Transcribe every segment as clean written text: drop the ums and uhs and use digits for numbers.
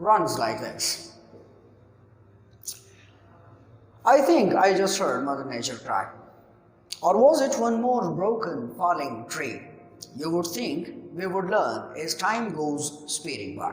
runs like this. I think I just heard Mother Nature cry. Or was it one more broken falling tree? You would think we would learn as time goes speeding by.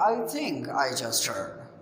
I think I just heard,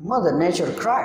Mother Nature cry,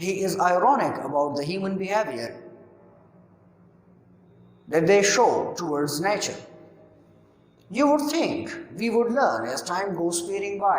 He is ironic about the human behavior that they show towards nature. You would think we would learn as time goes speeding by.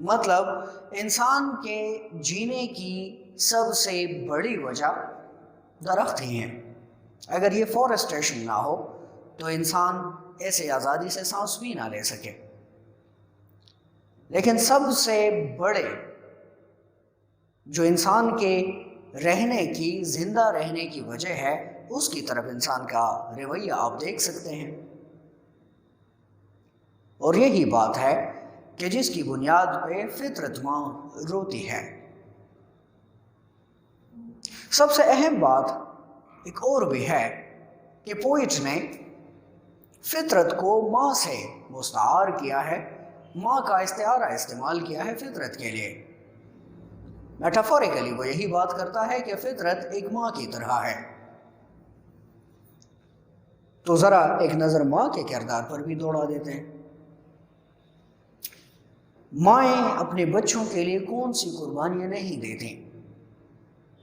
مطلب انسان کے جینے کی سب سے بڑی وجہ درخت ہی ہیں۔ اگر یہ فورسٹریشن نہ ہو تو انسان ایسے آزادی سے سانس بھی نہ لے سکے۔ لیکن سب سے بڑے جو انسان کے رہنے کی، زندہ رہنے کی وجہ ہے، اس کی طرف انسان کا رویہ آپ دیکھ سکتے ہیں۔ اور یہی بات ہے کہ جس کی بنیاد پہ فطرت ماں روتی ہے۔ سب سے اہم بات ایک اور بھی ہے کہ پوئٹ نے فطرت کو ماں سے مستعار کیا ہے، ماں کا استعارہ استعمال کیا ہے فطرت کے لیے۔ میٹافوریکلی وہ یہی بات کرتا ہے کہ فطرت ایک ماں کی طرح ہے۔ تو ذرا ایک نظر ماں کے کردار پر بھی دوڑا دیتے ہیں۔ مائیں اپنے بچوں کے لیے کون سی قربانیاں نہیں دیتی؟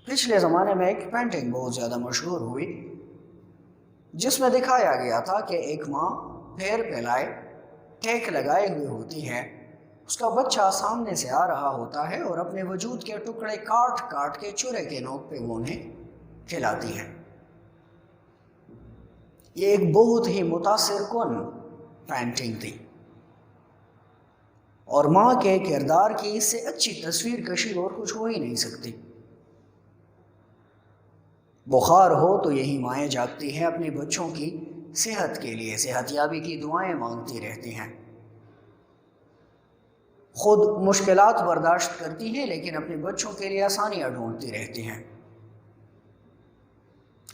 پچھلے زمانے میں ایک پینٹنگ بہت زیادہ مشہور ہوئی جس میں دکھایا گیا تھا کہ ایک ماں پیر پھیلائے ٹیک لگائے ہوئے ہوتی ہے، اس کا بچہ سامنے سے آ رہا ہوتا ہے اور اپنے وجود کے ٹکڑے کاٹ کاٹ کے چورے کے نوک پہ وہ انہیں کھلاتی ہے۔ یہ ایک بہت ہی متاثر کن پینٹنگ تھی، اور ماں کے کردار کی اس سے اچھی تصویر کشی اور کچھ ہو ہی نہیں سکتی۔ بخار ہو تو یہی مائیں جاگتی ہیں اپنے بچوں کی صحت کے لیے، صحت یابی کی دعائیں مانگتی رہتی ہیں، خود مشکلات برداشت کرتی ہیں لیکن اپنے بچوں کے لیے آسانیاں ڈھونڈتی رہتی ہیں۔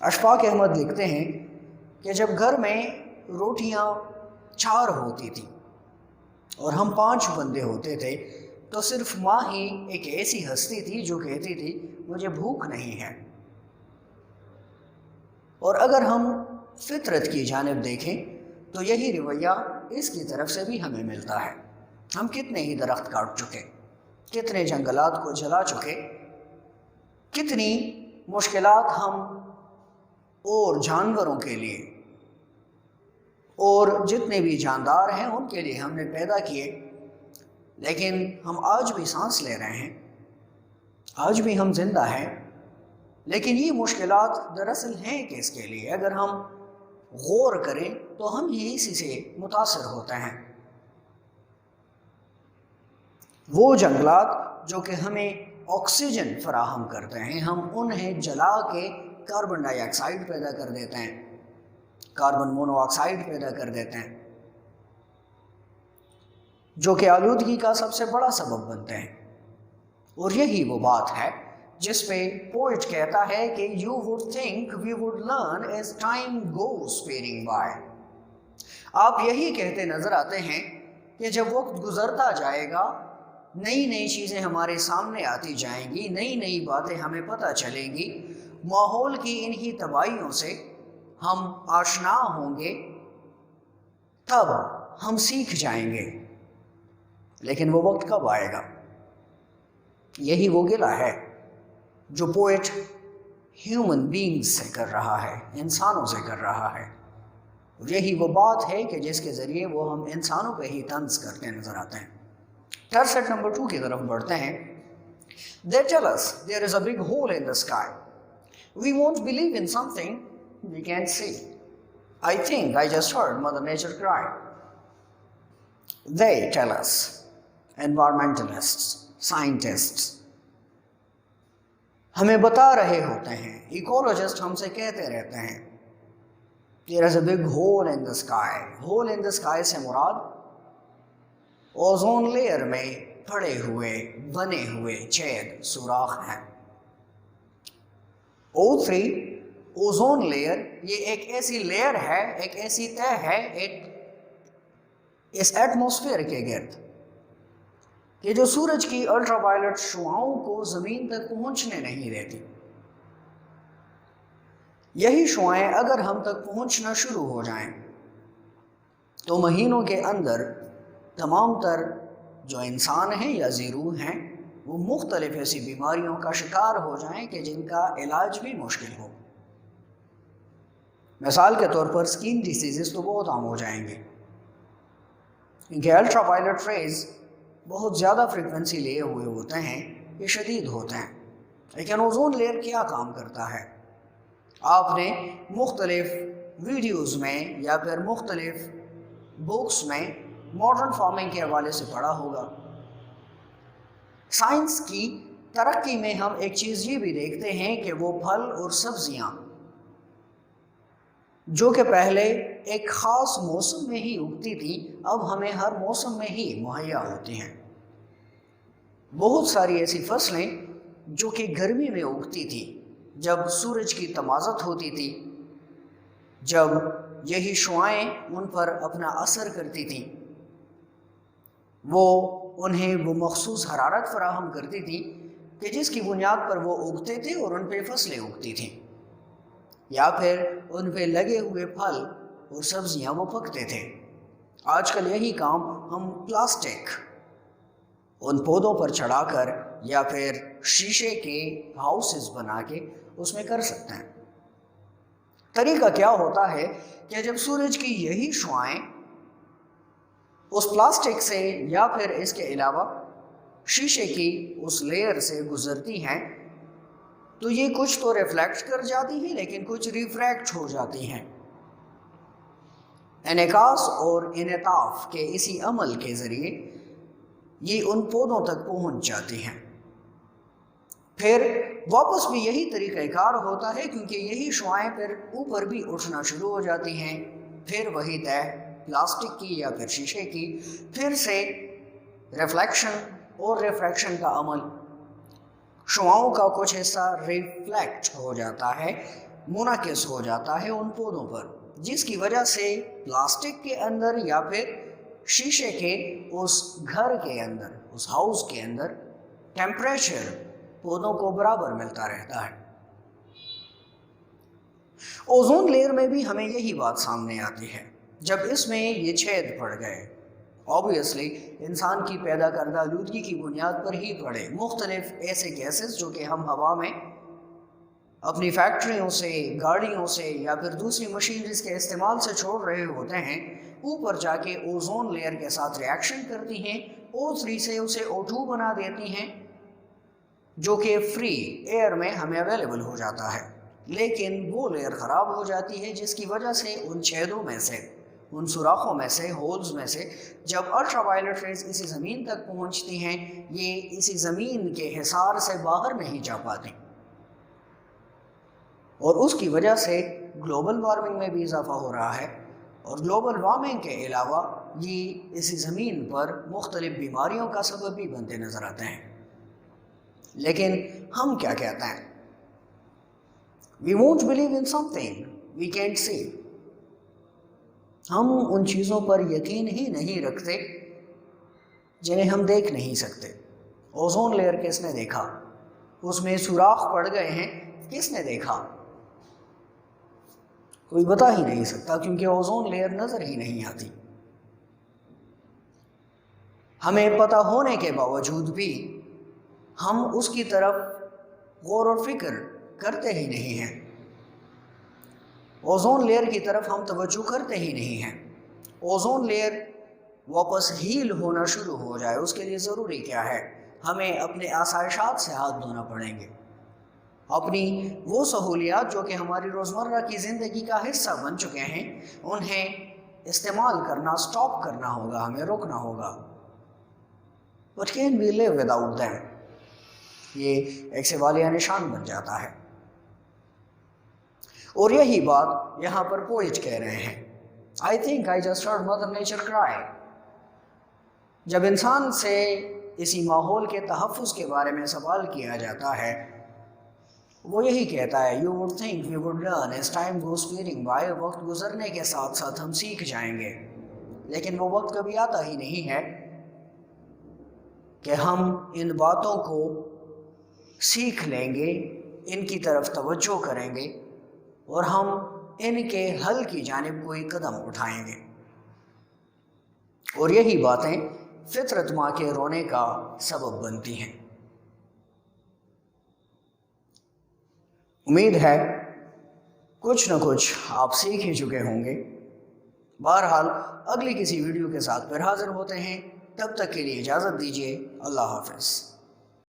اشفاق احمد لکھتے ہیں کہ جب گھر میں روٹیاں 4 ہوتی تھیں اور ہم 5 بندے ہوتے تھے تو صرف ماں ہی ایک ایسی ہستی تھی جو کہتی تھی مجھے بھوک نہیں ہے۔ اور اگر ہم فطرت کی جانب دیکھیں تو یہی رویہ اس کی طرف سے بھی ہمیں ملتا ہے۔ ہم کتنے ہی درخت کاٹ چکے، کتنے جنگلات کو جلا چکے، کتنی مشکلات ہم اور جانوروں کے لیے اور جتنے بھی جاندار ہیں ان کے لیے ہم نے پیدا کیے، لیکن ہم آج بھی سانس لے رہے ہیں، آج بھی ہم زندہ ہیں۔ لیکن یہ مشکلات دراصل ہیں کس کے لیے؟ اگر ہم غور کریں تو ہم ہی اسی سے متاثر ہوتے ہیں۔ وہ جنگلات جو کہ ہمیں آکسیجن فراہم کرتے ہیں، ہم انہیں جلا کے کاربن ڈائی آکسائڈ پیدا کر دیتے ہیں، کاربن مونو آکسائڈ پیدا کر دیتے ہیں، جو کہ آلودگی کا سب سے بڑا سبب بنتے ہیں۔ اور یہی وہ بات ہے جس پہ پوئٹ کہتا ہے کہ you would think we would learn as time goes speeding by۔ آپ یہی کہتے نظر آتے ہیں کہ جب وقت گزرتا جائے گا، نئی نئی چیزیں ہمارے سامنے آتی جائیں گی، نئی نئی باتیں ہمیں پتہ چلیں گی، ماحول کی انہی تباہیوں سے ہم آشنا ہوں گے، تب ہم سیکھ جائیں گے۔ لیکن وہ وقت کب آئے گا؟ یہی وہ گلہ ہے جو پوئٹ ہیومن بینگز سے کر رہا ہے، انسانوں سے کر رہا ہے۔ یہی وہ بات ہے کہ جس کے ذریعے وہ ہم انسانوں پہ ہی طنز کرتے نظر آتے ہیں۔ ٹرسٹ نمبر 2 کی طرف بڑھتے ہیں۔ They tell us there is a big hole in the sky. We won't believe in something we can't see. I think I just heard Mother Nature cry. They tell us, environmentalists, scientists, ہمیں بتا رہے ہوتے ہیں، ecologist ہم سے کہتے رہتے ہیں there is a big hole in the sky. hole in the sky سے مراد اوزون لیئر میں پڑے ہوئے بنے ہوئے چھید، سوراخ ہیں۔ O3 اوزون لیئر یہ ایک ایسی لیئر ہے، ایک ایسی تہ ہے اس ایٹماسفیئر کے گرد کہ جو سورج کی الٹرا وائلٹ شعاؤں کو زمین تک پہنچنے نہیں دیتی۔ یہی شعائیں اگر ہم تک پہنچنا شروع ہو جائیں تو مہینوں کے اندر تمام تر جو انسان ہیں یا زیرو ہیں وہ مختلف ایسی بیماریوں کا شکار ہو جائیں کہ جن کا علاج بھی مشکل ہو۔ مثال کے طور پر سکین ڈیزیزز تو بہت عام ہو جائیں گے، کیونکہ الٹرا وائلٹ ریز بہت زیادہ فریکوینسی لیے ہوئے ہوتے ہیں، یہ شدید ہوتے ہیں۔ لیکن اوزون لیئر کیا کام کرتا ہے؟ آپ نے مختلف ویڈیوز میں یا پھر مختلف بکس میں ماڈرن فارمنگ کے حوالے سے پڑھا ہوگا۔ سائنس کی ترقی میں ہم ایک چیز یہ بھی دیکھتے ہیں کہ وہ پھل اور سبزیاں جو کہ پہلے ایک خاص موسم میں ہی اگتی تھی، اب ہمیں ہر موسم میں ہی مہیا ہوتی ہیں۔ بہت ساری ایسی فصلیں جو کہ گرمی میں اگتی تھی، جب سورج کی تمازت ہوتی تھی، جب یہی شعاعیں ان پر اپنا اثر کرتی تھیں، وہ انہیں وہ مخصوص حرارت فراہم کرتی تھی کہ جس کی بنیاد پر وہ اگتے تھے اور ان پہ فصلیں اگتی تھیں، یا پھر ان پہ لگے ہوئے پھل اور سبزیاں وہ پکتے تھے۔ آج کل یہی کام ہم پلاسٹک ان پودوں پر چڑھا کر یا پھر شیشے کے ہاؤسز بنا کے اس میں کر سکتے ہیں۔ طریقہ کیا ہوتا ہے کہ جب سورج کی یہی شعاعیں اس پلاسٹک سے یا پھر اس کے علاوہ شیشے کی اس لیئر سے گزرتی ہیں تو یہ کچھ تو ریفلیکٹ کر جاتی ہیں لیکن کچھ ریفریکٹ ہو جاتی ہیں۔ انعکاس اور انعطاف کے اسی عمل کے ذریعے یہ ان پودوں تک پہنچ جاتی ہیں۔ پھر واپس بھی یہی طریقہ کار ہوتا ہے، کیونکہ یہی شعاعیں پھر اوپر بھی اٹھنا شروع ہو جاتی ہیں، پھر وہی طے پلاسٹک کی یا پھر شیشے کی، پھر سے ریفلیکشن اور ریفریکشن کا عمل، شعاؤں کا کچھ حصہ ریفلیکٹ ہو جاتا ہے، منعکس ہو جاتا ہے ان پودوں پر، جس کی وجہ سے پلاسٹک کے اندر یا پھر شیشے کے اس گھر کے اندر، اس ہاؤس کے اندر ٹیمپریچر پودوں کو برابر ملتا رہتا ہے۔ اوزون لیئر میں بھی ہمیں یہی بات سامنے آتی ہے۔ جب اس میں یہ چھید پڑ گئے، obviously انسان کی پیدا کردہ آلودگی کی بنیاد پر ہی پڑے، مختلف ایسے گیسز جو کہ ہم ہوا میں اپنی فیکٹریوں سے، گاڑیوں سے یا پھر دوسری مشینریز کے استعمال سے چھوڑ رہے ہوتے ہیں، اوپر جا کے اوزون لیئر کے ساتھ ریاکشن کرتی ہیں، O3 سے اسے O2 بنا دیتی ہیں، جو کہ فری ایئر میں ہمیں اویلیبل ہو جاتا ہے، لیکن وہ لیئر خراب ہو جاتی ہے، جس کی وجہ سے ان چھیدوں میں سے، ان سوراخوں میں سے، ہولز میں سے جب الٹرا وائلٹ ریز اسی زمین تک پہنچتی ہیں، یہ اسی زمین کے حصار سے باہر نہیں جا پاتی، اور اس کی وجہ سے گلوبل وارمنگ میں بھی اضافہ ہو رہا ہے، اور گلوبل وارمنگ کے علاوہ یہ اسی زمین پر مختلف بیماریوں کا سبب بھی بنتے نظر آتے ہیں۔ لیکن ہم کیا کہتے ہیں؟ We won't believe in something we can't see. ہم ان چیزوں پر یقین ہی نہیں رکھتے جنہیں ہم دیکھ نہیں سکتے۔ اوزون لیئر کس نے دیکھا؟ اس میں سوراخ پڑ گئے ہیں، کس نے دیکھا؟ کوئی بتا ہی نہیں سکتا، کیونکہ اوزون لیئر نظر ہی نہیں آتی۔ ہمیں پتہ ہونے کے باوجود بھی ہم اس کی طرف غور و فکر کرتے ہی نہیں ہیں، اوزون لیئر کی طرف ہم توجہ کرتے ہی نہیں ہیں۔ اوزون لیئر واپس ہیل ہونا شروع ہو جائے، اس کے لیے ضروری کیا ہے؟ ہمیں اپنے آسائشات سے ہاتھ دھونا پڑیں گے، اپنی وہ سہولیات جو کہ ہماری روزمرہ کی زندگی کا حصہ بن چکے ہیں انہیں استعمال کرنا سٹاپ کرنا ہوگا، ہمیں روکنا ہوگا۔ But can we live without them؟ یہ ایک سوالیہ نشان بن جاتا ہے، اور یہی بات یہاں پر پوئٹ کہہ رہے ہیں۔ I think I just heard Mother Nature cry۔ جب انسان سے اسی ماحول کے تحفظ کے بارے میں سوال کیا جاتا ہے، وہ یہی کہتا ہے You would think we would learn as time goes speeding by۔ وقت گزرنے کے ساتھ ساتھ ہم سیکھ جائیں گے، لیکن وہ وقت کبھی آتا ہی نہیں ہے کہ ہم ان باتوں کو سیکھ لیں گے، ان کی طرف توجہ کریں گے اور ہم ان کے حل کی جانب کوئی قدم اٹھائیں گے، اور یہی باتیں فطرت ماں کے رونے کا سبب بنتی ہیں۔ امید ہے کچھ نہ کچھ آپ سیکھ ہی چکے ہوں گے۔ بہرحال اگلی کسی ویڈیو کے ساتھ پھر حاضر ہوتے ہیں۔ تب تک کے لیے اجازت دیجیے، اللہ حافظ۔